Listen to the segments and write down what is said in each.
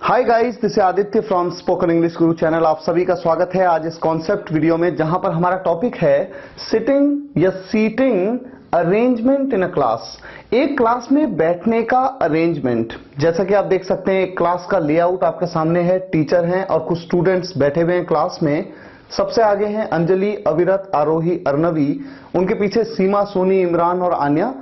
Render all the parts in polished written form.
Hi guys, this is Aditya from spoken English Guru channel. आप सभी का स्वागत है आज इस कॉन्सेप्ट वीडियो में, जहां पर हमारा टॉपिक है सिटिंग या seating arrangement in a class. एक क्लास में बैठने का अरेंजमेंट। जैसा कि आप देख सकते हैं, एक क्लास का लेआउट आपके सामने है। टीचर हैं और कुछ स्टूडेंट्स बैठे हुए हैं क्लास में। सबसे आगे हैं अंजलि, अविरत, आरोही, अर्नवी। उनके पीछे सीमा, सोनी, इमरान और आन्या।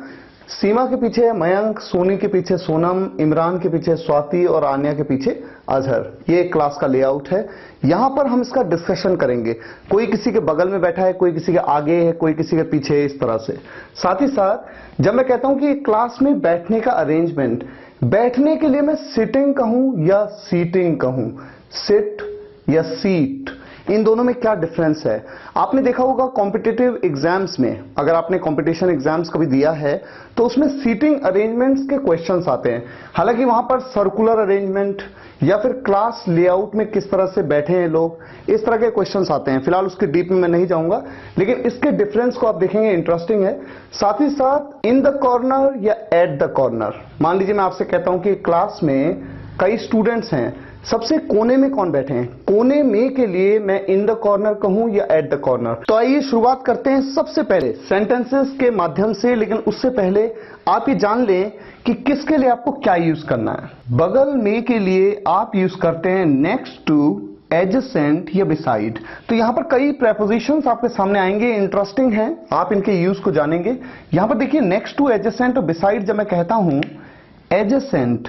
सीमा के पीछे मयंक, सोनी के पीछे सोनम, इमरान के पीछे स्वाति और आन्या के पीछे अजहर। ये क्लास का लेआउट है। यहां पर हम इसका डिस्कशन करेंगे। कोई किसी के बगल में बैठा है, कोई किसी के आगे है, कोई किसी के पीछे है, इस तरह से। साथ ही साथ जब मैं कहता हूं कि क्लास में बैठने का अरेंजमेंट, बैठने के लिए मैं सिटिंग कहूं या सीटिंग कहूं, सिट या सीट, इन दोनों में क्या डिफरेंस है। आपने देखा होगा कॉम्पिटिटिव एग्जाम्स में, अगर आपने कंपटीशन एग्जाम्स कभी दिया है तो उसमें सीटिंग अरेंजमेंट्स के क्वेश्चंस आते हैं। हालांकि वहां पर सर्कुलर अरेंजमेंट या फिर क्लास लेआउट में किस तरह से बैठे हैं लोग, इस तरह के क्वेश्चंस आते हैं। फिलहाल उसके डीप में मैं नहीं जाऊंगा, लेकिन इसके डिफरेंस को आप देखेंगे, इंटरेस्टिंग है। साथ ही साथ इन द कॉर्नर या एट द कॉर्नर। मान लीजिए मैं आपसे कहता हूं कि क्लास में कई स्टूडेंट्स हैं, सबसे कोने में कौन बैठे हैं। कोने में के लिए मैं इन द कॉर्नर कहूं या एट द कॉर्नर। तो आइए शुरुआत करते हैं सबसे पहले सेंटेंसेस के माध्यम से। लेकिन उससे पहले आप ये जान लें कि किसके लिए आपको क्या यूज करना है। बगल में के लिए आप यूज करते हैं नेक्स्ट टू, एडजेसेंट या बिसाइड। तो यहां पर कई प्रेपोजिशंस आपके सामने आएंगे, इंटरेस्टिंग हैं, आप इनके यूज को जानेंगे। यहां पर देखिए नेक्स्ट टू, एडजेसेंट और बिसाइड। जब मैं कहता हूं एडजेसेंट,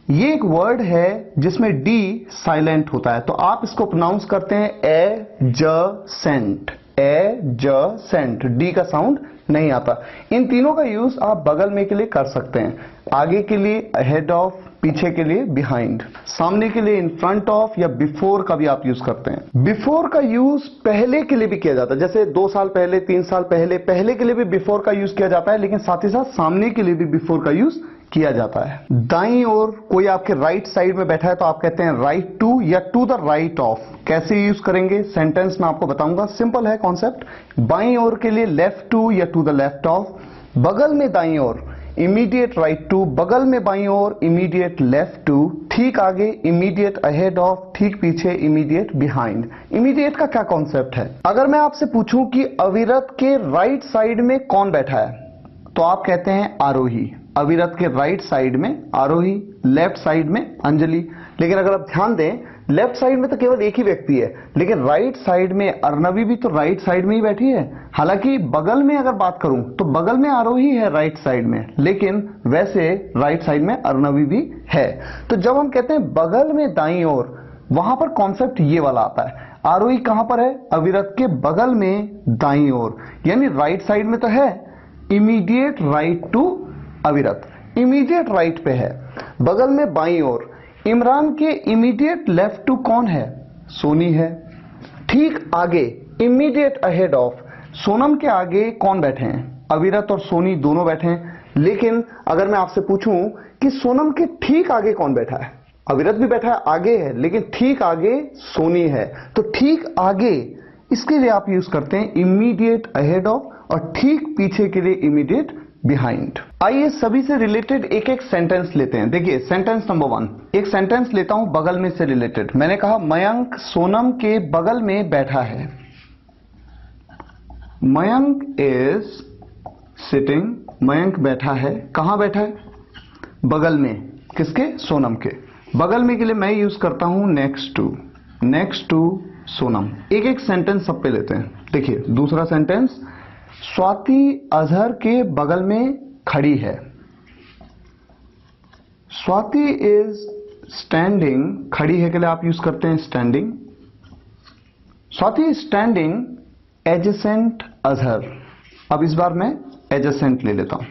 ये एक वर्ड है जिसमें डी साइलेंट होता है, तो आप इसको प्रोनाउंस करते हैं एजसेंट। एजसेंट, डी का साउंड नहीं आता। इन तीनों का यूज आप बगल में के लिए कर सकते हैं। आगे के लिए अहेड ऑफ, पीछे के लिए बिहाइंड, सामने के लिए इन फ्रंट ऑफ या बिफोर का भी आप यूज करते हैं। बिफोर का यूज पहले के लिए भी किया जाता है, जैसे 2 साल पहले, 3 साल पहले, पहले के लिए भी बिफोर का यूज किया जाता है। लेकिन साथ ही साथ सामने के लिए भी बिफोर का यूज किया जाता है। दाईं ओर कोई आपके राइट साइड में बैठा है तो आप कहते हैं राइट टू या टू द राइट ऑफ। कैसे यूज करेंगे सेंटेंस में आपको बताऊंगा, सिंपल है कॉन्सेप्ट। बाईं ओर के लिए लेफ्ट टू या टू द लेफ्ट ऑफ। बगल में दाईं ओर इमीडिएट राइट टू, बगल में बाईं ओर इमीडिएट लेफ्ट टू, ठीक आगे इमीडिएट अहेड ऑफ, ठीक पीछे इमीडिएट बिहाइंड। इमीडिएट का क्या कॉन्सेप्ट है। अगर मैं आपसे पूछूं कि अविरत के राइट साइड में कौन बैठा है, तो आप कहते हैं आरोही। अविरत के राइट साइड में आरोही, लेफ्ट साइड में अंजलि। लेकिन अगर आप ध्यान दें, लेफ्ट साइड में तो केवल एक ही व्यक्ति है, लेकिन राइट साइड में अर्नवी भी तो राइट साइड में ही बैठी है। हालांकि बगल में अगर बात करूं तो बगल में आरोही है राइट साइड में, लेकिन वैसे राइट साइड में अर्नवी भी है। तो जब हम कहते हैं बगल में दाईं ओर, वहां पर कॉन्सेप्ट ये वाला आता है। आरोही कहां पर है, अविरत के बगल में दाईं ओर, यानी राइट साइड में तो है, इमीडिएट राइट टू अविरत, इमीडिएट राइट पे है। बगल में बाईं ओर इमरान के इमीडिएट लेफ्ट टू कौन है, सोनी है। ठीक आगे इमीडिएट अहेड ऑफ, सोनम के आगे कौन बैठे हैं, अविरत और सोनी दोनों बैठे हैं। लेकिन अगर मैं आपसे पूछूं कि सोनम के ठीक आगे कौन बैठा है, अविरत भी बैठा है, आगे है, लेकिन ठीक आगे सोनी है। तो ठीक आगे, इसके लिए आप यूज करते हैं इमीडिएट अहेड ऑफ, और ठीक पीछे के लिए इमीडिएट बिहाइंड। आइए सभी से रिलेटेड एक एक सेंटेंस लेते हैं। देखिए सेंटेंस नंबर 1, एक सेंटेंस लेता हूं बगल में से रिलेटेड। मैंने कहा मयंक सोनम के बगल में बैठा है। मयंक इज सिटिंग, मयंक बैठा है। कहां बैठा है, बगल में, किसके, सोनम के। बगल में के लिए मैं यूज करता हूं next to, next to Sonam. एक एक सेंटेंस सब पे लेते हैं। देखिए दूसरा सेंटेंस, स्वाति अजहर के बगल में खड़ी है। स्वाति इज स्टैंडिंग, खड़ी है के लिए आप यूज करते हैं standing. Swati is standing adjacent Azhar. अब इस बार मैं एडजेसेंट ले लेता हूं।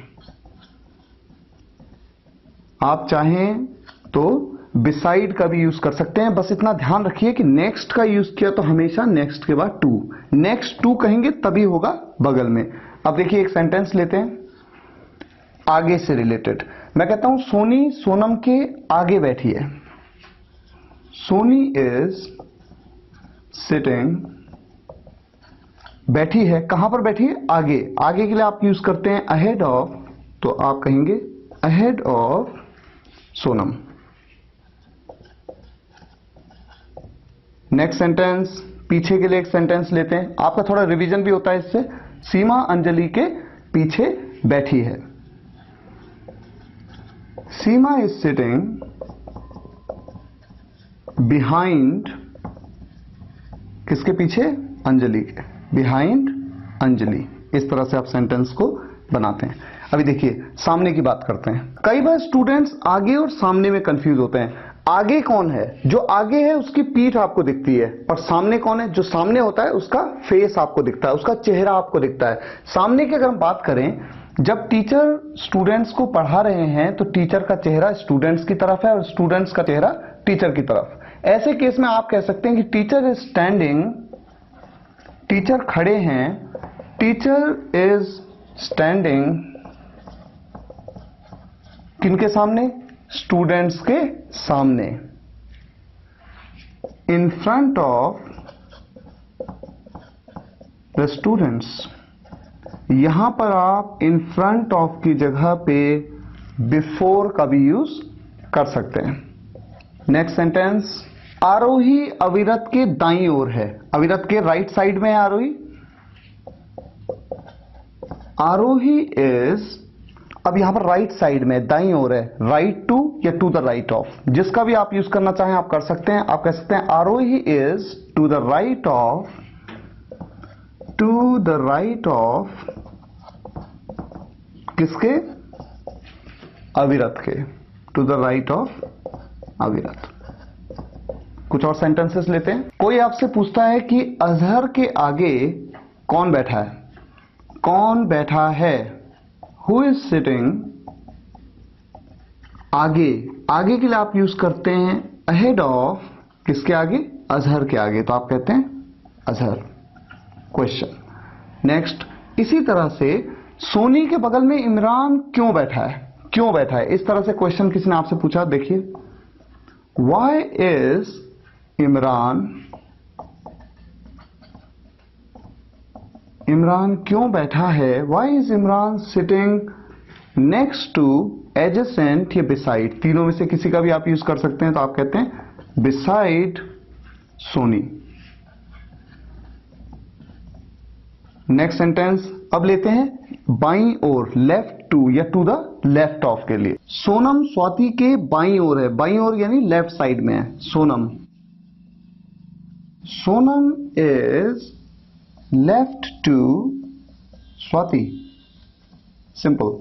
आप चाहें तो बिसाइड का भी यूज कर सकते हैं। बस इतना ध्यान रखिए कि नेक्स्ट का यूज किया तो हमेशा नेक्स्ट के बाद टू, नेक्स्ट टू कहेंगे तभी होगा बगल में। अब देखिए एक सेंटेंस लेते हैं आगे से रिलेटेड। मैं कहता हूं सोनी सोनम के आगे बैठी है। सोनी इज सिटिंग, बैठी है, कहां पर बैठी है, आगे। आगे के लिए आप यूज करते हैं अहेड ऑफ, तो आप कहेंगे ahead of Sonam. Next sentence, पीछे के लिए एक सेंटेंस लेते हैं, आपका थोड़ा रिवीजन भी होता है इससे। सीमा अंजलि के पीछे बैठी है। सीमा इज सिटिंग बिहाइंड, किसके पीछे? अंजलि के, बिहाइंड अंजलि। इस तरह से आप सेंटेंस को बनाते हैं। अभी देखिए सामने की बात करते हैं। कई बार स्टूडेंट्स आगे और सामने में कंफ्यूज होते हैं। आगे कौन है? जो आगे है उसकी पीठ आपको दिखती है, और सामने कौन है? जो सामने होता है उसका फेस आपको दिखता है, उसका चेहरा आपको दिखता है। सामने की अगर हम बात करें, जब टीचर स्टूडेंट्स को पढ़ा रहे हैं तो टीचर का चेहरा स्टूडेंट्स की तरफ है और स्टूडेंट्स का चेहरा टीचर की तरफ। ऐसे केस में आप कह सकते हैं कि टीचर इज स्टैंडिंग, टीचर खड़े हैं, टीचर इज स्टैंडिंग किनके सामने? स्टूडेंट्स के सामने। In front of the students. यहां पर आप इन फ्रंट ऑफ की जगह पे बिफोर का भी यूज कर सकते हैं। नेक्स्ट सेंटेंस, आरोही अविरत के दाईं ओर है। अविरत के राइट साइड में है आरोही। आरोही इज, अब यहां पर राइट साइड में, दाईं ओर है, राइट टू या टू द राइट ऑफ, जिसका भी आप यूज करना चाहें आप कर सकते हैं। आप कह सकते हैं Aarohi is to the right of, to the right of किसके? अविरत के, टू द राइट ऑफ अविरत। कुछ और सेंटेंसेस लेते हैं। कोई आपसे पूछता है कि अजहर के आगे कौन बैठा है? कौन बैठा है? Who is sitting? आगे, आगे के लिए आप यूज करते हैं अहेड ऑफ, किसके आगे? अजहर के आगे, तो आप कहते हैं अजहर। क्वेश्चन। नेक्स्ट, इसी तरह से सोनी के बगल में इमरान क्यों बैठा है? क्यों बैठा है? इस तरह से क्वेश्चन किसी ने आपसे पूछा। देखिए, व्हाई इज इमरान, इमरान क्यों बैठा है? Why is Imran sitting next to, adjacent या बिसाइड, तीनों में से किसी का भी आप यूज कर सकते हैं। तो आप कहते हैं बिसाइड सोनी। नेक्स्ट सेंटेंस अब लेते हैं बाईं ओर, लेफ्ट टू या टू द लेफ्ट ऑफ के लिए। सोनम स्वाति के बाईं ओर है। बाईं ओर यानी लेफ्ट साइड में है Sonam. Sonam is left to Swati. Simple.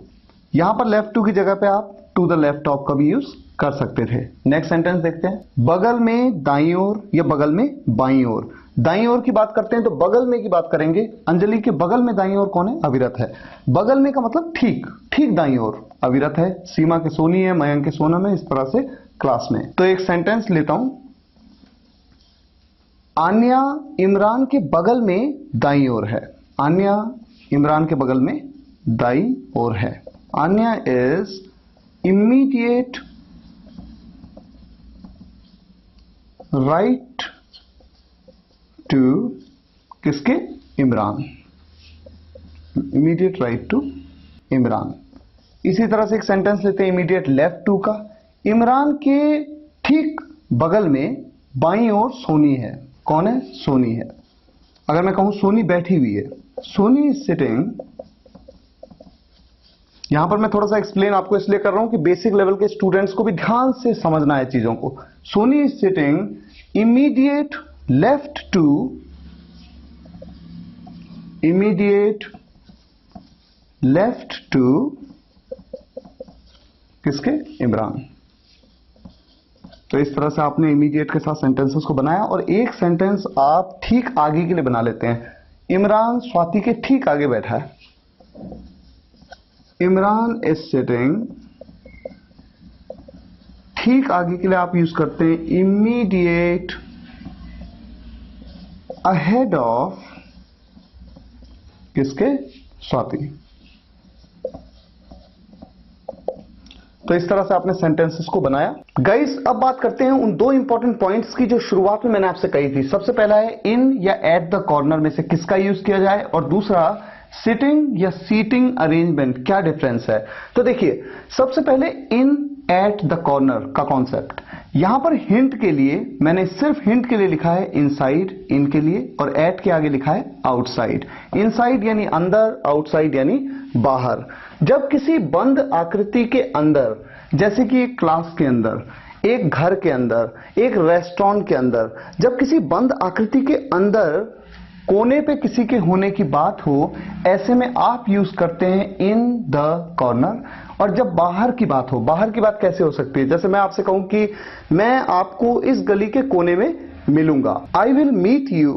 यहां पर लेफ्ट टू की जगह पे आप टू द लेफ्ट ऑफ का भी यूज कर सकते थे। नेक्स्ट सेंटेंस देखते हैं। बगल में दाईं ओर या बगल में बाईं ओर। दाईं ओर की बात करते हैं तो बगल में की बात करेंगे। अंजलि के बगल में दाईं ओर कौन है? अविरत है। बगल में का मतलब ठीक, ठीक दाईं ओर अविरत है। सीमा के सोनी है, मयंक के सोनम है, इस तरह से क्लास में। तो एक सेंटेंस लेता हूं। आन्या इमरान के बगल में दाईं ओर है। आन्या इमरान के बगल में दाईं ओर है। Aanya is immediate right to किसके? Imran. Immediate right to Imran. इसी तरह से एक सेंटेंस लेते हैं इमीडिएट लेफ्ट टू का। इमरान के ठीक बगल में बाईं ओर सोनी है। कौन है? सोनी है। अगर मैं कहूं सोनी बैठी हुई है, सोनी इज सिटिंग। यहां पर मैं थोड़ा सा एक्सप्लेन आपको इसलिए कर रहा हूं कि बेसिक लेवल के स्टूडेंट्स को भी ध्यान से समझना है चीजों को। Soni is sitting immediate left to, immediate left to किसके? इमरान। तो इस तरह से आपने इमीडिएट के साथ सेंटेंसेस को बनाया। और एक सेंटेंस आप ठीक आगे के लिए बना लेते हैं। इमरान स्वाति के ठीक आगे बैठा है। इमरान इज सिटिंग, ठीक आगे के लिए आप यूज करते हैं इमीडिएट अहेड ऑफ किसके? स्वाति। तो इस तरह से आपने सेंटेंसेस को बनाया। गाइस अब बात करते हैं उन दो इंपॉर्टेंट पॉइंट्स की जो शुरुआत में मैंने आपसे कही थी। सबसे पहला है इन या एट द कॉर्नर में से किसका यूज किया जाए, और दूसरा सिटिंग या सीटिंग अरेंजमेंट क्या डिफरेंस है? तो देखिए, सबसे पहले इन, एट द कॉर्नर का कॉन्सेप्ट। यहां पर हिंट के लिए मैंने सिर्फ हिंट के लिए लिखा है इनसाइड, इन के लिए, और एट के आगे लिखा है आउटसाइड। इनसाइड यानी अंदर, आउटसाइड यानी बाहर। जब किसी बंद आकृति के अंदर, जैसे कि एक क्लास के अंदर, एक घर के अंदर, एक रेस्टोरेंट के अंदर, जब किसी बंद आकृति के अंदर कोने पे किसी के होने की बात हो, ऐसे में आप यूज करते हैं इन द कॉर्नर। और जब बाहर की बात हो, बाहर की बात कैसे हो सकती है? जैसे मैं आपसे कहूं कि मैं आपको इस गली के कोने में मिलूंगा, I will meet you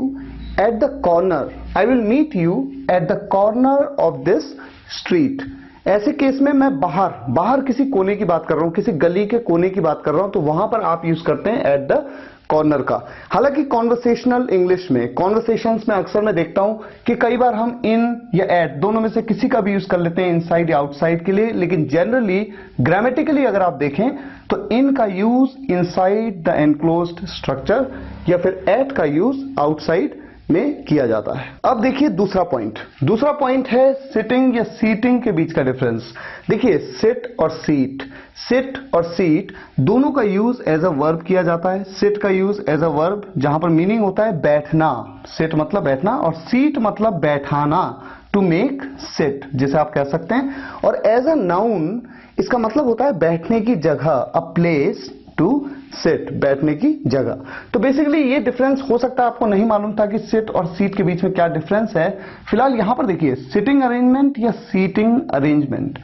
at the corner, I will meet you at the corner of this street. ऐसे केस में मैं बाहर किसी कोने की बात कर रहा हूं, किसी गली के कोने की बात कर रहा हूं, तो वहां पर आप यूज करते हैं एट द कॉर्नर का। हालांकि कॉन्वर्सेशनल इंग्लिश में, कॉन्वर्सेशंस में अक्सर मैं देखता हूं कि कई बार हम इन या एट दोनों में से किसी का भी यूज कर लेते हैं, इनसाइड या आउटसाइड के लिए, लेकिन जनरली ग्रामेटिकली अगर आप देखें तो इन का use inside the enclosed structure या फिर एट का यूज आउटसाइड में किया जाता है। अब देखिए दूसरा पॉइंट है सिटिंग या सीटिंग के बीच का डिफरेंस। देखिए, सिट और सीट दोनों का यूज एज अ वर्ब किया जाता है। सिट का यूज एज अ वर्ब, जहां पर मीनिंग होता है बैठना, सिट मतलब बैठना, और सीट मतलब बैठाना, टू मेक सिट जिसे आप कह सकते हैं। और एज अ नाउन इसका मतलब होता है बैठने की जगह, अ प्लेस टू सिट, बैठने की जगह। तो बेसिकली ये डिफरेंस हो सकता है आपको नहीं मालूम था कि सिट और सीट के बीच में क्या डिफरेंस है। फिलहाल यहां पर देखिए, सिटिंग अरेंजमेंट या सीटिंग अरेंजमेंट।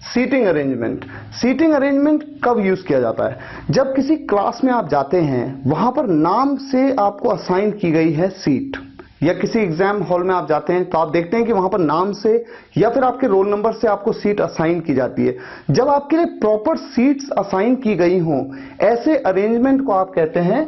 सीटिंग अरेंजमेंट कब यूज किया जाता है? जब किसी क्लास में आप जाते हैं, वहां पर नाम से आपको असाइन की गई है सीट, या किसी एग्जाम हॉल में आप जाते हैं तो आप देखते हैं कि वहां पर नाम से या फिर आपके रोल नंबर से आपको सीट असाइन की जाती है। जब आपके लिए प्रॉपर सीट्स असाइन की गई हों, ऐसे अरेंजमेंट को आप कहते हैं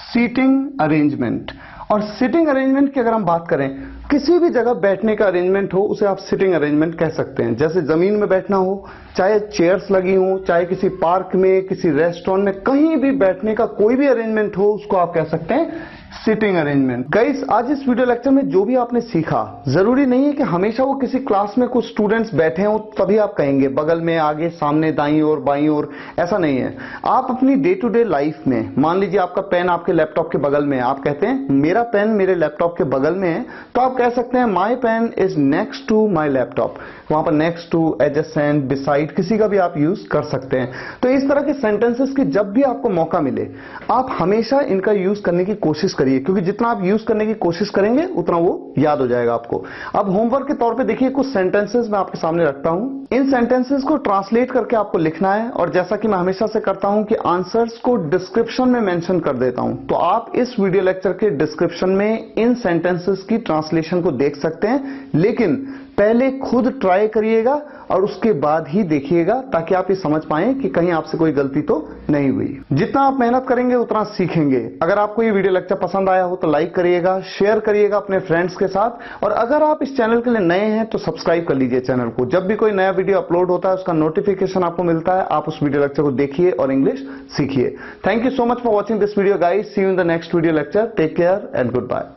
सीटिंग अरेंजमेंट। और सिटिंग अरेंजमेंट की अगर हम बात करें, किसी भी जगह बैठने का अरेंजमेंट हो उसे आप सिटिंग अरेंजमेंट कह सकते हैं। जैसे जमीन में बैठना हो, चाहे चेयर्स लगी हो, चाहे किसी पार्क में, किसी रेस्टोरेंट में, कहीं भी बैठने का कोई भी अरेंजमेंट हो, उसको आप कह सकते हैं सिटिंग अरेंजमेंट। गाइस, आज इस वीडियो लेक्चर में जो भी आपने सीखा, जरूरी नहीं है कि हमेशा वो किसी क्लास में कुछ स्टूडेंट्स बैठे हो तभी आप कहेंगे, बगल में, आगे, सामने, दाईं ओर, बाईं ओर, ऐसा नहीं है। आप अपनी डे टू डे लाइफ में, मान लीजिए आपका पेन आपके लैपटॉप के बगल में है, आप कहते हैं मेरा पेन मेरे लैपटॉप के बगल में है, तो आप कह सकते हैं my pen is next to my laptop. वहां पर नेक्स्ट टू, एडजेसेंट, बिसाइड, किसी का भी आप यूज कर सकते हैं। तो इस तरह के सेंटेंसेस की जब भी आपको मौका मिले, आप हमेशा इनका यूज करने की कोशिश करिए, क्योंकि जितना आप यूज करने की कोशिश करेंगे उतना वो याद हो जाएगा आपको। अब होमवर्क के तौर पे देखिए, कुछ सेंटेंसेस मैं आपके सामने रखता हूं। इन सेंटेंसेस को ट्रांसलेट करके आपको लिखना है, और जैसा कि मैं हमेशा से करता हूं कि आंसर्स को डिस्क्रिप्शन में मेंशन कर देता हूं, तो आप इस वीडियो लेक्चर के डिस्क्रिप्शन में इन सेंटेंसेस की ट्रांसलेशन को देख सकते हैं। लेकिन पहले खुद ट्राई करिएगा और उसके बाद ही देखिएगा, ताकि आप ये समझ पाएं कि कहीं आपसे कोई गलती तो नहीं हुई। जितना आप मेहनत करेंगे उतना सीखेंगे। अगर आपको ये वीडियो लेक्चर पसंद आया हो तो लाइक करिएगा, शेयर करिएगा अपने फ्रेंड्स के साथ, और अगर आप इस चैनल के लिए नए हैं तो सब्सक्राइब कर लीजिए चैनल को। जब भी कोई नया वीडियो अपलोड होता है उसका नोटिफिकेशन आपको मिलता है, आप उस वीडियो लेक्चर को देखिए और इंग्लिश सीखिए। Thank you so much for watching this video guys. See you in the next video lecture. Take care and good bye.